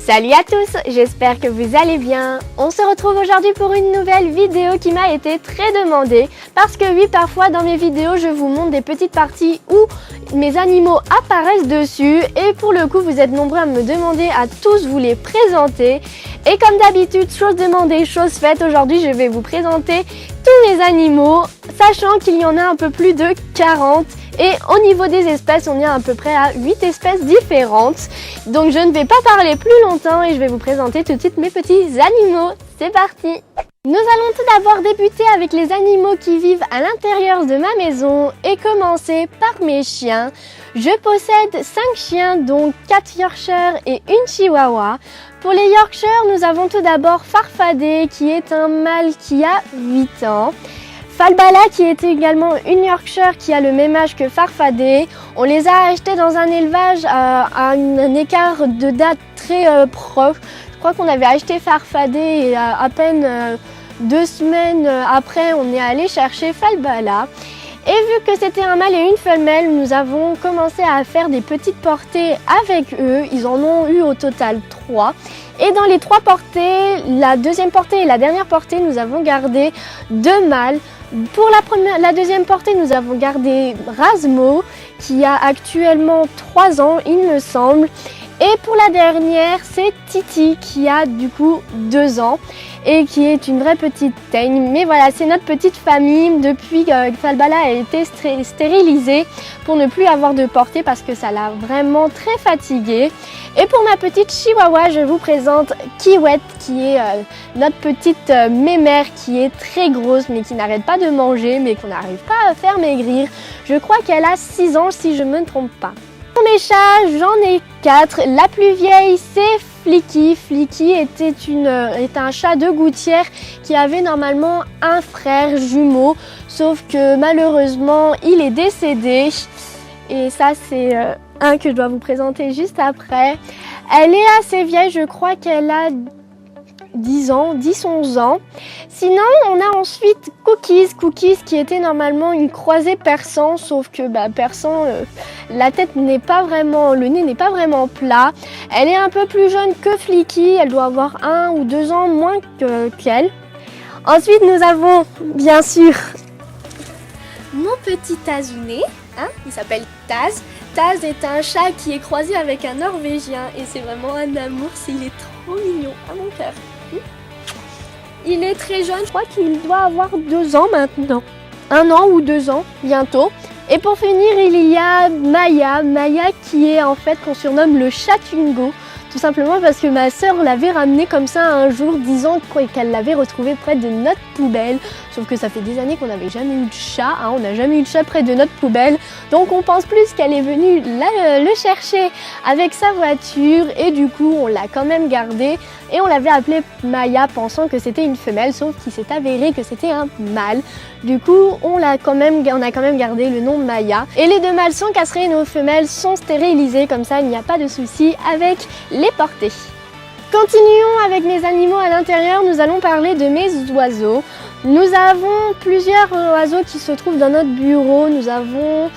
Salut à tous, j'espère que vous allez bien. On se retrouve aujourd'hui pour une nouvelle vidéo qui m'a été très demandée parce que oui, parfois dans mes vidéos, je vous montre des petites parties où mes animaux apparaissent dessus et pour le coup, vous êtes nombreux à me demander à tous vous les présenter. Et comme d'habitude, chose demandée, chose faite, aujourd'hui je vais vous présenter tous mes animaux, sachant qu'il y en a un peu plus de 40. Et au niveau des espèces, on est à peu près à 8 espèces différentes. Donc je ne vais pas parler plus longtemps et je vais vous présenter tout de suite mes petits animaux. C'est parti! Nous allons tout d'abord débuter avec les animaux qui vivent à l'intérieur de ma maison et commencer par mes chiens. Je possède 5 chiens, dont 4 Yorkshire et une Chihuahua. Pour les Yorkshire, nous avons tout d'abord Farfadet qui est un mâle qui a 8 ans. Falbala qui est également une Yorkshire qui a le même âge que Farfadet. On les a achetés dans un élevage à un écart de date très proche. Je crois qu'on avait acheté Farfadet et à peine 2 semaines après on est allé chercher Falbala. Et vu que c'était un mâle et une femelle, nous avons commencé à faire des petites portées avec eux. Ils en ont eu au total 3. Et dans les 3 portées, la deuxième portée et la dernière portée, nous avons gardé 2 mâles. Pour la deuxième portée, nous avons gardé Razmo, qui a actuellement 3 ans, il me semble. Et pour la dernière, c'est Titi, qui a du coup 2 ans et qui est une vraie petite teigne. Mais voilà, c'est notre petite famille depuis que Falbala a été stérilisée pour ne plus avoir de portée parce que ça l'a vraiment très fatiguée. Et pour ma petite Chihuahua, je vous présente Kiwet, qui est notre petite mémère qui est très grosse mais qui n'arrête pas de manger mais qu'on n'arrive pas à faire maigrir. Je crois qu'elle a 6 ans si je ne me trompe pas. Pour mes chats, j'en ai 4. La plus vieille, c'est Flicky. Flicky est un chat de gouttière qui avait normalement un frère jumeau, sauf que malheureusement, il est décédé. Et ça, c'est un que je dois vous présenter juste après. Elle est assez vieille, je crois qu'elle a 10-11 ans. Sinon, on a ensuite Cookies. Cookies qui était normalement une croisée persan, sauf que persan, la tête n'est pas vraiment, le nez n'est pas vraiment plat. Elle est un peu plus jeune que Flicky, elle doit avoir 1 ou 2 ans moins qu'elle. Ensuite, nous avons bien sûr mon petit Tazuné, il s'appelle Taz. Taz est un chat qui est croisé avec un Norvégien et c'est vraiment un amour, il est trop mignon à mon cœur. Il est très jeune, je crois qu'il doit avoir 2 ans maintenant. 1 an ou 2 ans bientôt. Et pour finir, il y a Maya. Maya qui est en fait qu'on surnomme le chat Tungo. Tout simplement parce que ma sœur l'avait ramené comme ça un jour disant qu'elle l'avait retrouvé près de notre poubelle. Sauf que ça fait des années qu'on n'avait jamais eu de chat, on n'a jamais eu de chat près de notre poubelle. Donc on pense plus qu'elle est venue le chercher avec sa voiture et du coup on l'a quand même gardé. Et on l'avait appelée Maya pensant que c'était une femelle, sauf qu'il s'est avéré que c'était un mâle. Du coup on a quand même gardé le nom Maya. Et les 2 mâles sont castrés et nos femelles sont stérilisées, comme ça il n'y a pas de souci avec les portées. Continuons avec mes animaux à l'intérieur, nous allons parler de mes oiseaux. Nous avons plusieurs oiseaux qui se trouvent dans notre bureau. Nous avons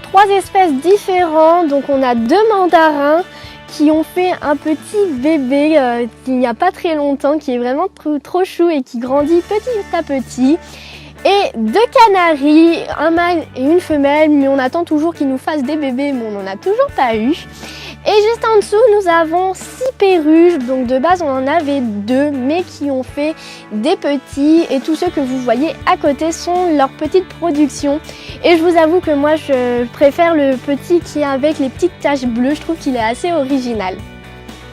3 espèces différentes, donc on a 2 mandarins qui ont fait un petit bébé il n'y a pas très longtemps, qui est vraiment trop chou et qui grandit petit à petit. Et 2 canaris, un mâle et une femelle, mais on attend toujours qu'ils nous fassent des bébés, mais on n'en a toujours pas eu. Et juste en dessous, nous avons 6 perruches, donc de base on en avait 2, mais qui ont fait des petits. Et tous ceux que vous voyez à côté sont leurs petites productions. Et je vous avoue que moi je préfère le petit qui est avec les petites taches bleues, je trouve qu'il est assez original.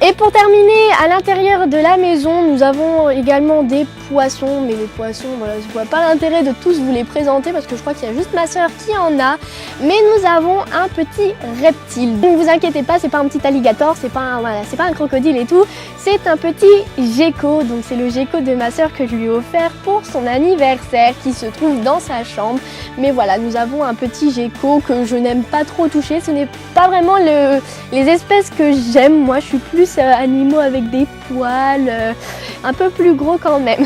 Et pour terminer, à l'intérieur de la maison, nous avons également des poissons. Mais les poissons, voilà, je ne vois pas l'intérêt de tous vous les présenter parce que je crois qu'il y a juste ma soeur qui en a. Mais nous avons un petit reptile. Ne vous inquiétez pas, c'est pas un petit alligator, c'est pas un crocodile et tout. C'est un petit gecko. Donc c'est le gecko de ma soeur que je lui ai offert pour son anniversaire qui se trouve dans sa chambre. Mais voilà, nous avons un petit gecko que je n'aime pas trop toucher. Ce n'est pas vraiment les espèces que j'aime. Moi, je suis plus animaux avec des poils, un peu plus gros quand même.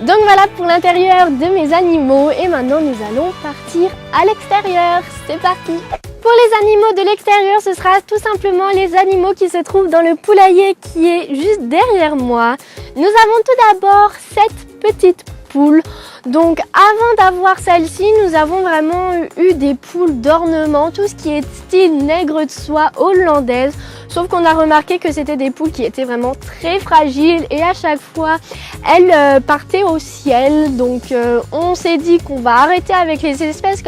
Donc voilà pour l'intérieur de mes animaux et maintenant nous allons partir à l'extérieur. C'est parti! Pour les animaux de l'extérieur, ce sera tout simplement les animaux qui se trouvent dans le poulailler qui est juste derrière moi. Nous avons tout d'abord cette petite poule. Donc avant d'avoir celle-ci, nous avons vraiment eu des poules d'ornement, tout ce qui est style nègre de soie hollandaise. Sauf qu'on a remarqué que c'était des poules qui étaient vraiment très fragiles et à chaque fois elles partaient au ciel. Donc on s'est dit qu'on va arrêter avec les espèces